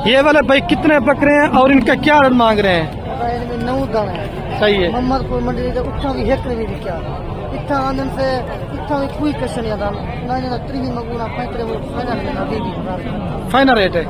ये वाले भाई कितने बकरे हैं और इनका क्या रेट मांग रहे हैं? 9 दाना है। सही है। मोहम्मदपुर मंडी के उठा की हेक्टर भी क्या इतना आनंद से इतना भी कोई क्वेश्चन नहीं आता ना ना 3 मगुना 5 फाइनल रेट है।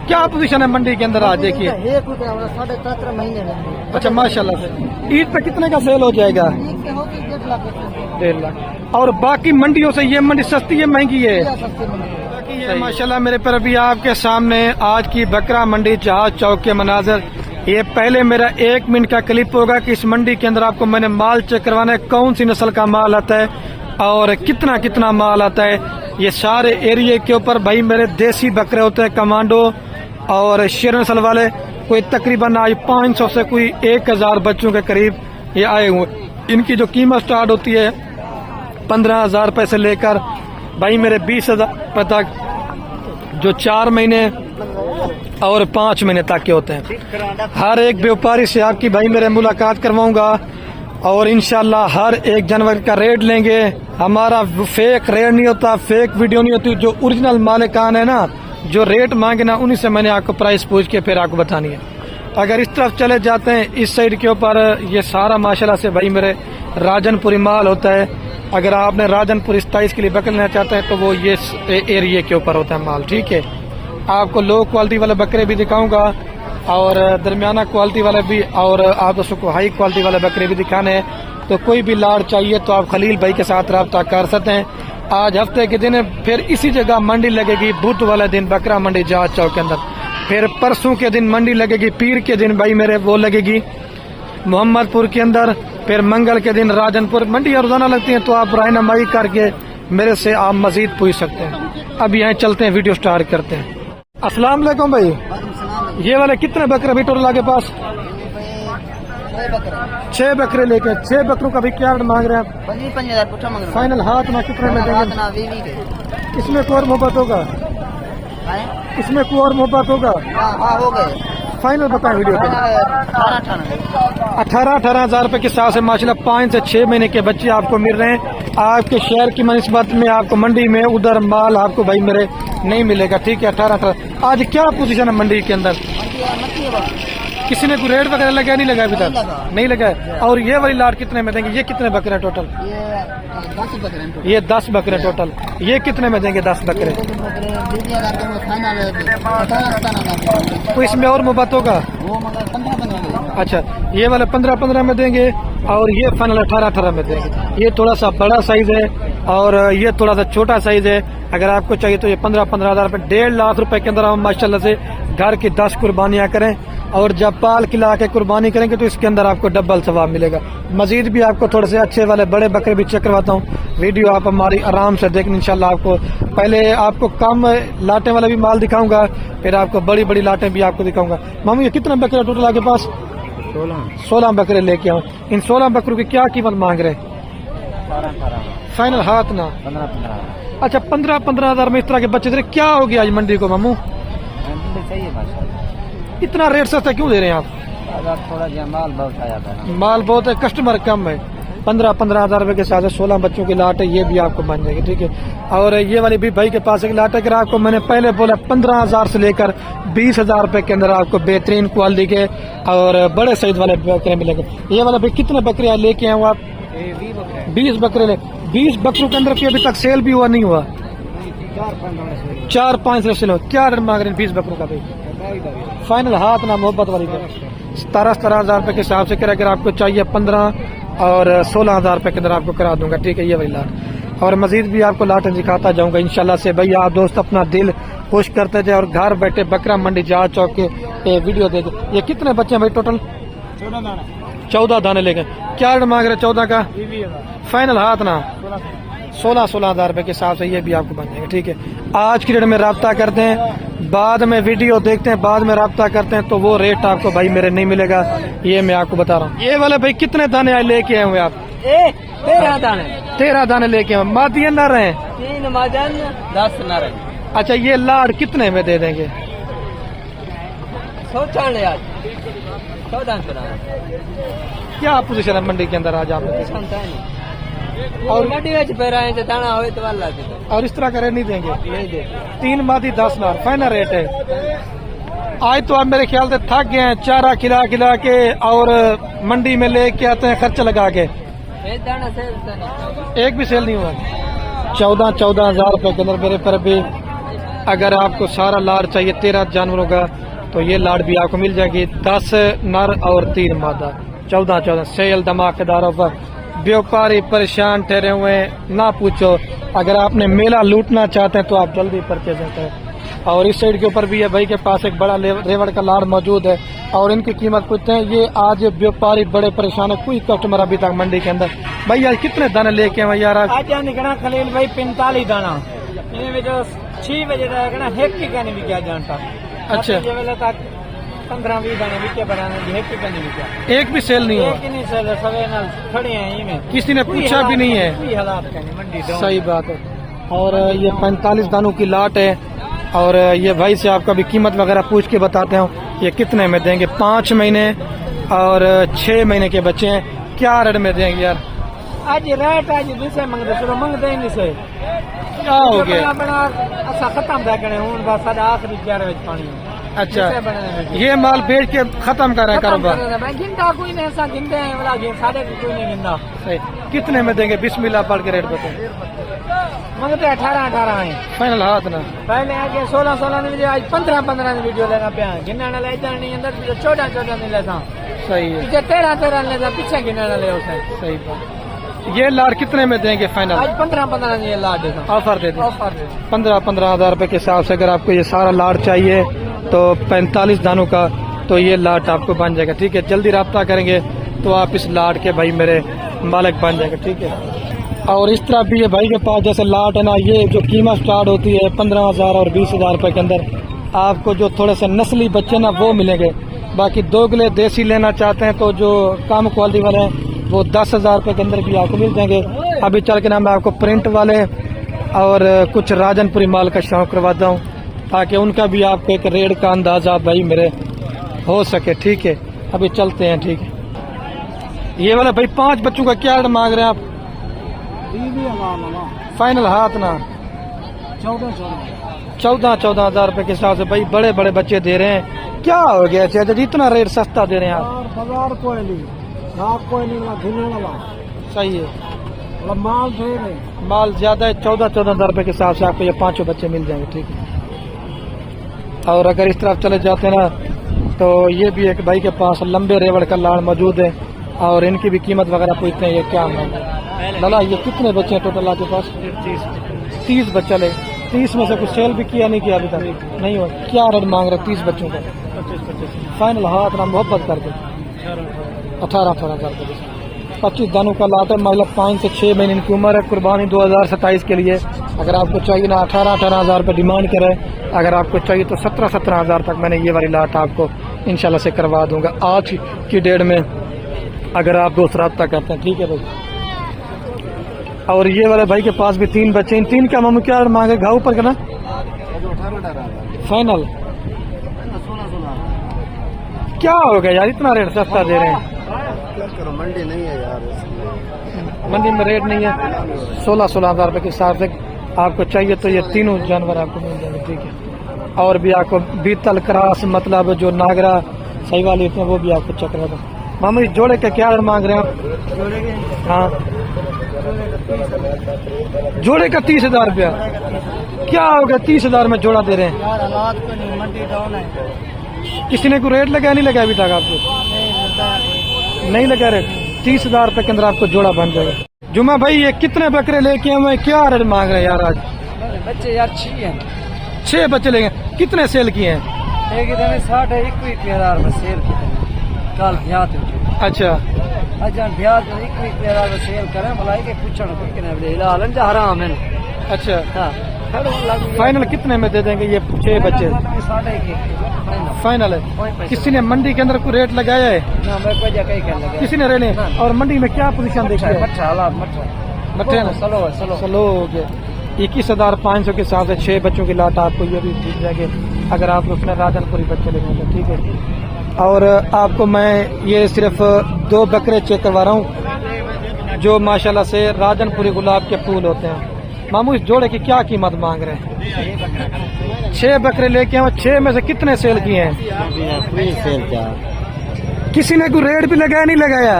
क्या पोजीशन है मंडी के अंदर आज देखिए? 17.5 महीने में। अच्छा माशाल्लाह से। ईद पे कितने का सेल हो जाएगा? 1.5 लाख। और बाकी मंडियों से ये मंडी सस्ती है महंगी है? ये माशाल्लाह मेरे पर अभी आपके सामने आज की बकरा मंडी जहाज चौक के मनाजर। ये पहले मेरा 1 मिनट का क्लिप होगा कि इस मंडी के अंदर आपको मैंने माल चेक करवाना है, कौन सी नस्ल का माल आता है और कितना कितना माल आता है। ये सारे एरिया के ऊपर भाई मेरे देसी बकरे होते हैं, कमांडो और शेर नस्ल वाले। कोई तकरीबन आज 500 से कोई 1000 बच्चों के करीब ये आए हुए। इनकी जो कीमत स्टार्ट होती है 15,000 रुपए से लेकर भाई मेरे 20,000 रुपए तक, जो 4 महीने और 5 महीने तक के होते हैं। हर एक व्यापारी से आपकी भाई मेरे मुलाकात करवाऊंगा और इंशाल्लाह हर एक जानवर का रेट लेंगे। हमारा फेक रेट नहीं होता, फेक वीडियो नहीं होती। जो ओरिजिनल मालिकान है ना, जो रेट मांगे ना, उन्हीं से मैंने आपको प्राइस पूछ के फिर आपको बतानी है। अगर इस तरफ चले जाते हैं इस साइड के ऊपर, ये सारा माशाल्लाह से भाई मेरे राजनपुरी माल होता है। अगर आपने राजनपुर 27 के लिए बकरे लेना चाहते हैं तो वो ये एरिया के ऊपर होता है माल। ठीक है, आपको लो क्वालिटी वाले बकरे भी दिखाऊंगा और दरमियाना क्वालिटी वाले भी, और आप दोस्तों को हाई क्वालिटी वाले बकरे भी दिखाने हैं। तो कोई भी लाड़ चाहिए तो आप खलील भाई के साथ रब्ता कर सकते हैं। आज हफ्ते के दिन फिर इसी जगह मंडी लगेगी, बुध वाले दिन बकरा मंडी जहाज चौक के अंदर। फिर परसों के दिन मंडी लगेगी, पीर के दिन भाई मेरे वो लगेगी मोहम्मदपुर के अंदर। फिर मंगल के दिन राजनपुर। मंडी रोजाना लगती है, तो आप रायनमाई करके मेरे से आप मजीद पूछ सकते हैं। अब यहाँ चलते हैं, वीडियो स्टार्ट करते हैं। अस्सलाम वालेकुम भाई, ये वाले कितने बकरे अभी टोटल आपके पास? 6 बकरे लेके। 6 बकरों का भी क्या रेट मांग रहे हैं? 5,000 फाइनल हाथ में कितने में देंगे? इसमें कोई और मोहब्बत होगा? इसमें कोई और मोहब्बत होगा? हो गए। फाइनल बताएं वीडियो पे। 18,000 रुपए के हिसाब से माशाल्लाह 5 से 6 महीने के बच्चे आपको मिल रहे हैं। आपके शहर की निस्बत में आपको मंडी में उधर माल आपको भाई मेरे नहीं मिलेगा। ठीक है, 18। आज क्या पोजीशन है मंडी के अंदर? किसी ने कोई रेट वगैरह लगा नहीं लगा अभी तक? नहीं लगा। और ये वाली लाट कितने में देंगे? ये कितने बकरे टोटल? ये 10 बकरे टोटल। ये कितने में देंगे 10 बकरे? तो इसमें और मुहब्बत होगा? अच्छा, ये वाला 15-15 में देंगे और ये फाइनल 18-18 में देंगे। ये थोड़ा सा बड़ा साइज है और ये थोड़ा सा छोटा साइज है। अगर आपको चाहिए तो ये 15-15 हजार रुपए, 1.5 लाख रुपए के अंदर हम माशाल्लाह से घर की 10 कुर्बानियां करें और जब पाल खिला के कुर्बानी करेंगे तो इसके अंदर आपको डबल सवाब मिलेगा। मजीद भी आपको थोड़े से अच्छे वाले बड़े बकरे भी चेक करवाता हूँ। वीडियो आप हमारी आराम से देखनी इंशाल्लाह। आपको पहले आपको कम लाटे वाला भी माल दिखाऊंगा, फिर आपको बड़ी बड़ी लाटें भी आपको दिखाऊंगा। मामू ये कितने बकरे टोटल आपके पास? 16 बकरे लेके आऊँ। इन 16 बकरों की क्या कीमत मांग रहे हैं? फाइनल हाथ ना 15-15। अच्छा, 15-15 हजार में इस तरह के बच्चे क्या हो गया आज मंडी को मामू? इतना रेट सस्ता क्यों दे रहे हैं आप? थोड़ा माल बहुत आया था। माल बहुत है, कस्टमर कम है। 15-15 हजार रुपए के साथ 16 बच्चों की लाट है, ये भी आपको बन जाएगी। ठीक है, और ये वाली भी भाई के पास एक लाट है। अगर आपको मैंने पहले बोला 15,000 से लेकर 20,000 रुपए के अंदर आपको बेहतरीन क्वालिटी के और बड़े साइज वाले बकरे मिलेंगे। ये वाला भी कितने बकरे आज लेके आए आप? 20 बकरे ले। 20 बकरों के अंदर अभी तक सेल भी हुआ नहीं हुआ? 4-5 सेल हो। क्या रेट मांग रहे हैं 20 बकरों का भाई? फाइनल हाथ ना मोहब्बत वाली 17-17 हजार रुपए के हिसाब से। अगर आपको चाहिए 15 और 16 हजार रुपए के अंदर आपको करा दूंगा। ठीक है, ये वाली लाट और मजीद भी आपको लाटें दिखाता जाऊंगा इंशाल्लाह से। भाई आप दोस्त अपना दिल खुश करते जाए और घर बैठे बकरा मंडी जहाज चौक के वीडियो देखे। ये कितने बच्चे हैं भाई टोटल? 14 दाने लेके। क्या रेट मांग रहे 14 का? फाइनल हाथ ना 16-16 हजार रुपए के हिसाब से ये भी आपको बन जाएगा। ठीक है, आज की डेट में रब्ता करते हैं, बाद में वीडियो देखते हैं, बाद में रब्ता करते हैं तो वो रेट आपको भाई मेरे नहीं मिलेगा। ये मैं आपको बता रहा हूँ। ये वाले भाई कितने दाने आज लेके आए हुए आप? 13 दाने। 13 दाने लेके आए। मादिया नर है? 3 मादन 10 नर। अच्छा, ये लाड़ कितने में दे देंगे? 100 क्या पोजीशन है मंडी के अंदर आज आप? और मंडी में पैर आए दाना हो तो वाला और इस तरह का रेट नहीं देंगे? नहीं देते। 3 मादी 10 नार फाइनल रेट है। आज तो आप मेरे ख्याल से थक गए हैं चारा खिला खिला के और मंडी में लेके आते हैं खर्च लगा के, एक भी सेल नहीं हुआ। 14,000 रुपए के अंदर मेरे पर भी अगर आपको सारा लाड़ चाहिए 13 जानवरों का तो ये लाड़ भी आपको मिल जाएगी। 10 नर और 3 मादा। 14 सेल धमाकेदार ऑफर। व्यापारी परेशान ठहरे हुए हैं, ना पूछो। अगर आपने मेला लूटना चाहते हैं तो आप जल्दी परचेज करें। और इस साइड के ऊपर भी है भाई के पास एक बड़ा रेवड़ का लाड़ मौजूद है और इनकी कीमत पूछते हैं। ये आज व्यापारी बड़े परेशान है, कोई कस्टमर अभी तक मंडी के अंदर। भाई आज कितने दाने लेके आए यार? आज निकला खलील भाई 45 दाना 6 बजे तक एक ही कहने भी क्या जानता। अच्छा 15-20 दाने बिके बनाने एक भी सेल नहीं हुआ? एक ही नहीं सेल, सवे नाल खड़े हैं में, किसी ने पूछा भी नहीं है। कोई हालात का नहीं मंडी। सही बात है। और ये 45 दानों की लाट है और ये भाई से आपका भी कीमत वगैरह पूछ के बताते हूँ ये कितने में देंगे। 5 महीने और 6 महीने के बच्चे हैं, क्या रेट में देंगे यार? आज रेट आज दूसरे मंगते ही नहीं से क्या हो गया? अच्छा खत्म रखने हूँ बस आखिरी 11 बजे पानी। अच्छा ये माल बेच के खत्म कर रहे हैं कारोबार? गिनता कोई नहीं, ऐसा गिनते हैं वाला साढ़े कोई नहीं गिनता। सही। कितने में देंगे? बिस्मिल्लाह पढ़ के रेट बताए। मंगते 18 है फाइनल हाथ ना। पहले आगे 16 ने वीडियो, आज 15 ने वीडियो लेना पे गिनने वाला इधर नहीं, अंदर 14 नहीं लेता। सही है। पीछे 13 लेता, पीछे गिनने वाले उसे। सही बात। ये लाड़ कितने में देंगे फाइनल? आज 15 ये लाड़ देता। ऑफर दे दें। ऑफर दे 15,000 रुपए के हिसाब से अगर आपको ये सारा लाड़ चाहिए तो 45 दानों का तो ये लाट आपको बन जाएगा। ठीक है, जल्दी रब्ता करेंगे तो आप इस लाट के भाई मेरे मालिक बन जाएगा। ठीक है। और इस तरह भी ये भाई के पास जैसे लाट है ना, ये जो कीमत स्टार्ट होती है 15,000 और 20,000 रुपए के अंदर आपको जो थोड़े से नस्ली बच्चे ना वो मिलेंगे। बाकी दोगले देसी लेना चाहते हैं तो जो कम क्वालिटी वाले हैं वो 10,000 रुपए के अंदर भी आपको मिल जाएंगे। अभी चल के ना मैं आपको प्रिंट वाले और कुछ राजनपुरी माल का शौक करवाता हूँ ताकि उनका भी आपको एक रेट का अंदाजा भाई मेरे हो सके। ठीक है, अभी चलते हैं। ठीक है। ये वाला भाई 5 बच्चों का क्या रेट मांग रहे हैं आप? फाइनल हाथ ना 14,000 रुपए के हिसाब से भाई बड़े बड़े बच्चे दे रहे हैं। क्या हो गया चाचा जी, इतना रेट सस्ता दे रहे हैं आप? सही है, माल ज्यादा है। 14,000 रुपए के हिसाब से आपको ये 5 बच्चे मिल जाएंगे। ठीक है। और अगर इस तरफ चले जाते हैं ना तो ये भी एक भाई के पास लंबे रेवड़ का लाड़ मौजूद है और इनकी भी कीमत वगैरह पूछते हैं। ये क्या है लाला, ये कितने बच्चे हैं टोटल आपके पास? 30 बच्चे ले। 30 में से कुछ सेल भी किया नहीं किया अभी तक? नहीं हुआ। क्या रेट मांग रहे 30 बच्चों का? 25 फाइनल हाथ ना मोहब्बत करके 18,000 रुपये। 25 दानों का लाट है। मतलब 5 से 6 महीने की उम्र है। कुर्बानी 2027 के लिए। अगर आपको चाहिए ना 18,000 रुपये डिमांड करे, अगर आपको चाहिए तो 17,000 तक मैंने ये वाली लाट आपको इंशाल्लाह से करवा दूंगा आज की डेट में अगर आप दोस्त रब्ता करते हैं। ठीक है भाई। और ये वाले भाई के पास भी 3 बच्चे। इन 3 का मामू क्या मांगे? घाव पर करना फाइनल। क्या हो गया यार, इतना रेट सस्ता दे रहे हैं? मंडी नहीं है यार, मंडी में रेट नहीं है। 16,000 रुपए के हिसाब से आपको चाहिए तो ये तीनों जानवर आपको मिल जाएंगे। ठीक है। और भी आपको बीतल क्रास मतलब जो नागरा सही वाली होते हैं वो भी आपको चेक रहा था। मामू इस जोड़े का क्या मांग रहे हैं आप? हाँ, जोड़े का 30,000 रुपया। क्या हो गया 30,000 में जोड़ा दे रहे हैं? यार हालात को नहीं, मंडी डाउन है। किसी ने कोई रेट लगाया नहीं लगाया अभी तक आपको? नहीं लगा रेट। 30,000 रुपए के अंदर आपको जोड़ा बन जाएगा। जुमा भाई ये कितने बकरे लेके आए? क्या रेट मांग रहे हैं यार आज? बच्चे यार 6 हैं। 6 बच्चे लेंगे। कितने सेल किए हैं? एक इधर 60-21,000 में सेल किए कल ब्याह। अच्छा अच्छा ब्याह 21,000 में सेल करें भलाई के पूछना कोई किने हाल हराम है। अच्छा हाँ। फाइनल कितने में दे देंगे ये 6 बच्चे? फाइनल है। किसी ने मंडी के अंदर कोई रेट लगाया है? ना मैं कोई जगह ही लगा किसी ने रेने? और मंडी में क्या पोजीशन देखी है? मट्ठे ना स्लो हो गया। 21,500 के हिसाब से 6 बच्चों की लाट आपको ये भी मिल जाएगी अगर आप उसमें राजनपुरी बच्चे लेंगे तो। ठीक है। और आपको मैं ये सिर्फ 2 बकरे चेक करवा रहा हूँ जो माशाल्लाह से राजनपुरी गुलाब के फूल होते हैं। मामू इस जोड़े की क्या कीमत मांग रहे हैं? 6 बकरे लेके आए, 6 में से कितने सेल किए हैं? सेल क्या किसी ने कोई रेट भी लगाया नहीं लगाया?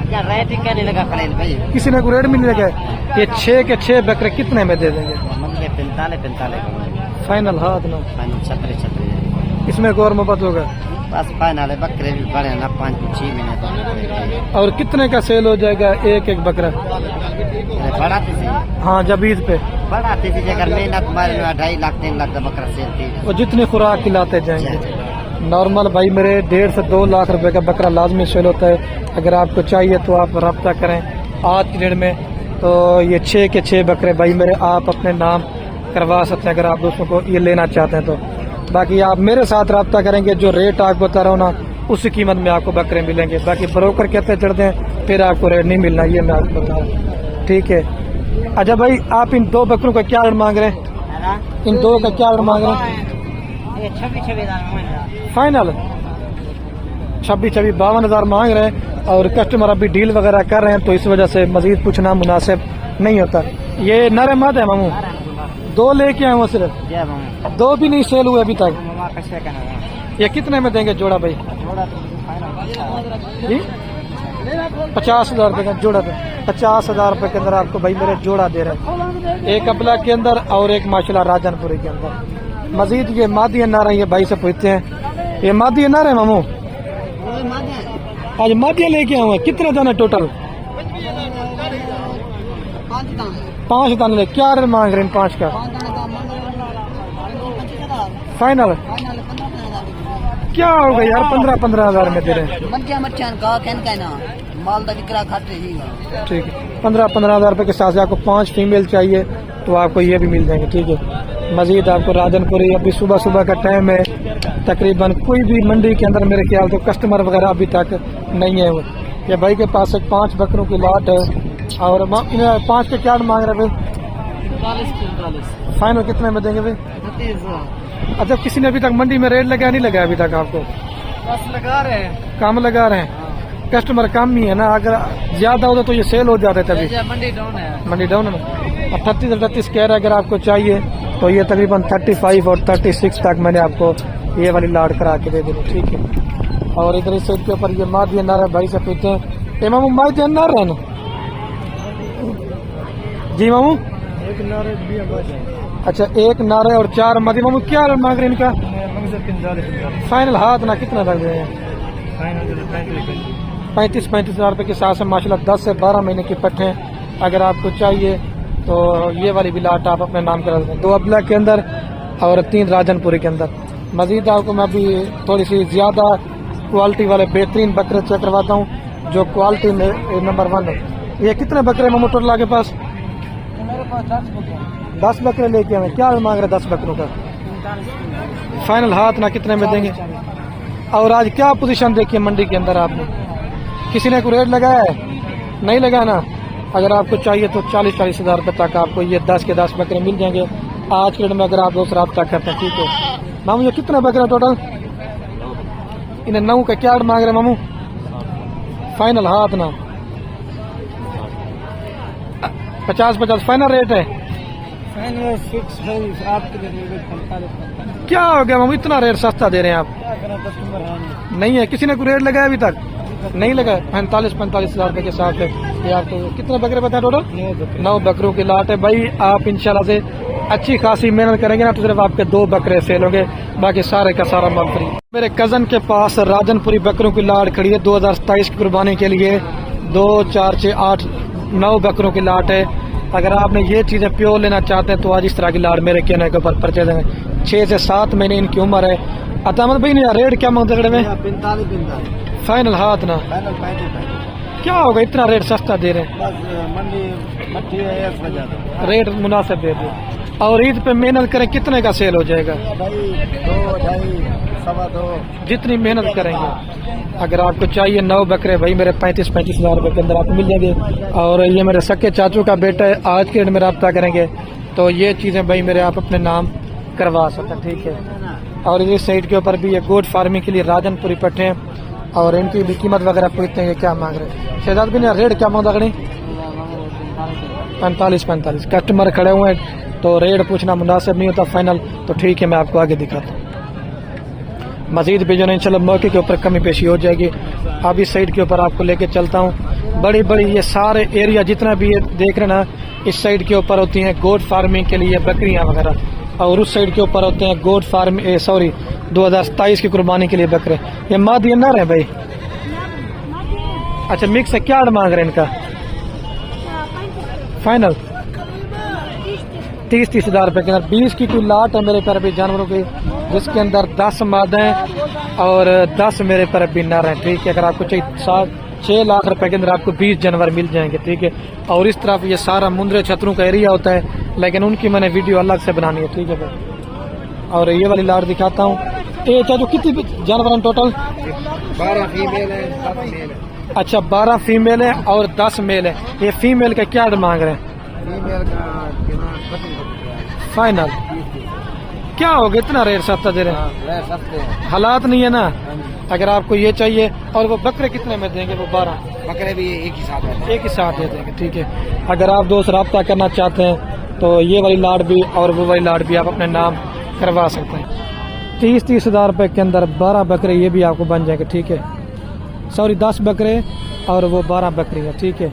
रेट क्या नहीं लगा भाई, किसी ने कोई रेट भी नहीं लगाया। ये 6 के 6 बकरे कितने में दे देंगे? 45 फाइनल हाथ ना, 36 इसमें गौर मोहब्बत होगा। बस फाइनल है, बकरे भी बड़े ना 5-6 महीने। और कितने का सेल हो जाएगा एक एक बकरा? बढ़ाते से हाँ जब ईद पे बढ़ाते थे, अगर मेहनत मारे 2.5 लाख 3 लाख का बकरा सेल थी। और जितनी खुराक खिलाते जाएंगे। नॉर्मल भाई मेरे 1.5 से 2 लाख रुपए का बकरा लाजमी सेल होता है। अगर आपको चाहिए तो आप रब्ता करें आज की डेट में। तो ये 6 के 6 बकरे भाई मेरे आप अपने नाम करवा सकते हैं अगर आप दोस्तों को ये लेना चाहते हैं तो। बाकी आप मेरे साथ रब्ता करेंगे, जो रेट आपको बता रहा हूँ ना उसी कीमत में आपको बकरे मिलेंगे। बाकी ब्रोकर कहते चढ़ते हैं फिर आपको रेट नहीं मिलना, ये मैं आपको बता रहा हूँ। ठीक है। अच्छा भाई आप इन 2 बकरों का क्या रेट मांग रहे हैं? इन 2 का क्या रेट मांग रहे हैं? 26 फाइनल 52,000 मांग रहे हैं। और कस्टमर अभी डील वगैरह कर रहे हैं तो इस वजह से मजीद पूछना मुनासिब नहीं होता। ये नर मद है मामू? 2 लेके आए वो सिर्फ 2 भी नहीं सेल हुए अभी तक। ये कितने में देंगे जोड़ा भाई? जी 50,000 रुपए का जोड़ा। 50,000 रुपए के अंदर आपको भाई मेरे जोड़ा दे रहे हैं, एक अबला के अंदर और एक माशाल्लाह राजनपुरी के अंदर। मजीद ये मादी अनार है, ये भाई से पूछते हैं ये मादी अनार है मामू? आज मादिया लेके आए हैं, कितने दाने टोटल? 5 दाने। क्या रेट मांग रहे हैं 5 का? फाइनल क्या होगा यार? 15,000 में दे रहे हैं। ठीक है 15,000 रुपए के साथ से आपको 5 फीमेल चाहिए तो आपको ये भी मिल जाएंगे। ठीक है। मजीद आपको राजनपुरी अभी सुबह सुबह का टाइम है, तकरीबन कोई भी मंडी के अंदर मेरे ख्याल तो कस्टमर वगैरह अभी तक नहीं है। ये भाई के पास एक 5 बकरों की लाट है। और 5 के क्या मांग रहे भाई? 45 फाइनल कितने में देंगे भाई? 30,000। अच्छा किसी ने अभी तक मंडी में रेट लगाया नहीं लगाया अभी तक आपको? बस लगा रहे हैं, कम लगा रहे हैं। कस्टमर कम ही है ना, अगर ज्यादा होता तो ये सेल हो जाते तभी। मंडी डाउन है, मंडी डाउन है ना। 38 कह रहे हैं अगर आपको चाहिए तो ये तकरीबन 35 और 36 तक मैंने आपको ये वाली लाट करा के दे दी। ठीक है। और इधर इस के ऊपर ये मादी अनार है, भाई से पूछते हैं ये मामू मादी अनार है ना? जी मामू एक नारे भी अच्छा 1 नारे और 4 मादी। मामू क्या मांग रहे हैं इनका? फाइनल हाथ ना कितना लग रहे हैं? 35,000 रुपए के साथ से माशाल्लाह 10 से 12 महीने की पट्टे। अगर आपको चाहिए तो ये वाली भी लाट आप अपने नाम करा सकते हैं। 2 अबला के अंदर और 3 राजनपुरी के अंदर। मजीद आपको मैं अभी थोड़ी सी ज्यादा क्वालिटी वाले बेहतरीन बकरे चेक करवाता हूँ जो क्वालिटी में नंबर 1 है। ये कितने बकरे मामू टोटल आपके पास? मेरे पास 10 बकरे लेके आए। क्या मांग रहे 10 बकरों का? फाइनल हाथ ना कितने में देंगे? और आज क्या पोजीशन देखी है मंडी के अंदर आपने? किसी ने कोई रेट लगाया है? नहीं लगाना। अगर आपको चाहिए तो 40-40 हजार रुपए तक आपको ये 10 के 10 बकरे मिल जाएंगे आज के डेट में अगर आप दोस्त रब्ता करते हैं। ठीक है मामू ये कितने बकरे टोटल? इन्हें 9 का क्या मांग रहे मामू? फाइनल हाथ ना 50-50 फाइनल रेट है। क्या हो गया मामू इतना रेट सस्ता दे रहे हैं आप? नहीं है किसी ने कोई रेट लगाया अभी तक? नहीं लगा। 45 हजार रुपए के साथ है। ये आपको कितने बकरे बताए टोटल? 9 बकरों की लाट है। भाई आप इंशाल्लाह से अच्छी खासी मेहनत करेंगे ना तो सिर्फ आपके 2 बकरे सेल होंगे, बाकी सारे का सारा माल फ्री। मेरे कजन के पास राजनपुरी बकरों की लाट खड़ी है 2027 की कुर्बानी के लिए। 2, 4, 6, 8, 9 बकरों की लाट है। अगर आपने ये चीजें प्योर लेना चाहते हैं तो आज इस तरह की लाट मेरे कहने के ऊपर परचेज है। 6 से 7 महीने इनकी उम्र है। अतामद भाई नहीं रेट क्या मांगते खड़े में? 45 फाइनल हाथ ना क्या होगा इतना रेट सस्ता दे रहे हैं? रेट मुनासिब दे दे। और ईद पे मेहनत करें कितने का सेल हो जाएगा? 2 जितनी मेहनत करेंगे। अगर आपको चाहिए 9 बकरे भाई मेरे 35 हजार रुपए के अंदर आपको मिल जाएंगे। और ये मेरे सके चाचू का बेटा है, आज के डेट में रब्ता करेंगे तो ये चीजें भाई मेरे आप अपने नाम करवा सकते हैं। ठीक है। और इस साइड के ऊपर भी ये गोट फार्मिंग के लिए राजनपुरी पट्टे हैं और इनकी भी कीमत वगैरह पूछते हैं ये क्या मांग रहे हैं। शहजाद भी रेट क्या मांग रहे? 45 कस्टमर खड़े हुए हैं तो रेट पूछना मुनासिब नहीं होता फाइनल। तो ठीक है, मैं आपको आगे दिखाता हूँ। मजीद भी जो है इंशाल्लाह मौके के ऊपर कमी पेशी हो जाएगी। अब इस साइड के ऊपर आपको लेके चलता हूँ। बड़ी बड़ी ये सारे एरिया जितना भी ये देख रहे ना, इस साइड के ऊपर होती हैं गोट फार्मिंग के लिए बकरियां वगैरह, और उस साइड के ऊपर होते हैं गोट फार्म 2027 की कुर्बानी के लिए बकरे। ये मादी नर है भाई? अच्छा मिक्स है। क्या मांग रहे हैं इनका फाइनल? 30 हज़ार रुपए के अंदर 20 की कोई लाट है मेरे पर भी जानवरों की, जिसके अंदर 10 मादे हैं और 10 मेरे पर भी नर हैं। ठीक है, अगर आपको चाहिए 6 लाख रुपए के अंदर आपको 20 जानवर मिल जाएंगे। ठीक है, और इस तरफ ये सारा मुंद्रे छतरों का एरिया होता है, लेकिन उनकी मैंने वीडियो अलग से बनानी है। ठीक है भाई, और ये वाली लाट दिखाता हूँ। ये चाचू कितनी जानवर हैं टोटल? 12 फीमेल है, 7 मेल है। अच्छा 12 फीमेल है और 10 मेल है। ये फीमेल का क्या मांग रहे हैं? फीमेल का फाइनल क्या होगा? इतना रेट सस्ता दे रहे हैं? सस्ते हैं, हालात नहीं है ना। अगर आपको ये चाहिए, और वो बकरे कितने में देंगे? वो 12 बकरे भी एक ही साथ दे देंगे। ठीक है, अगर आप दोस्त रब्ता करना चाहते हैं तो ये वाली लाट भी और वो वाली लाट भी आप अपने नाम करवा सकते हैं। 30 हज़ार रुपए के अंदर 12 बकरे ये भी आपको बन जाएंगे। ठीक है, सॉरी 10 बकरे और वो 12 बकरी है। ठीक है,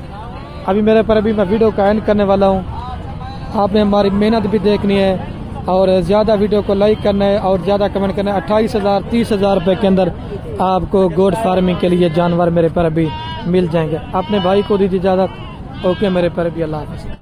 अभी मेरे पर अभी मैं वीडियो का एंड करने वाला हूँ। आपने हमारी मेहनत भी देखनी है और ज़्यादा वीडियो को लाइक करना है और ज़्यादा कमेंट करना है। 28 हज़ार 30 हज़ार रुपये के अंदर आपको गोट फार्मिंग के लिए जानवर मेरे पर अभी मिल जाएंगे। अपने भाई को दीजिए इजाज़त। ओके मेरे पर भी, अल्लाह हाफ़िज़।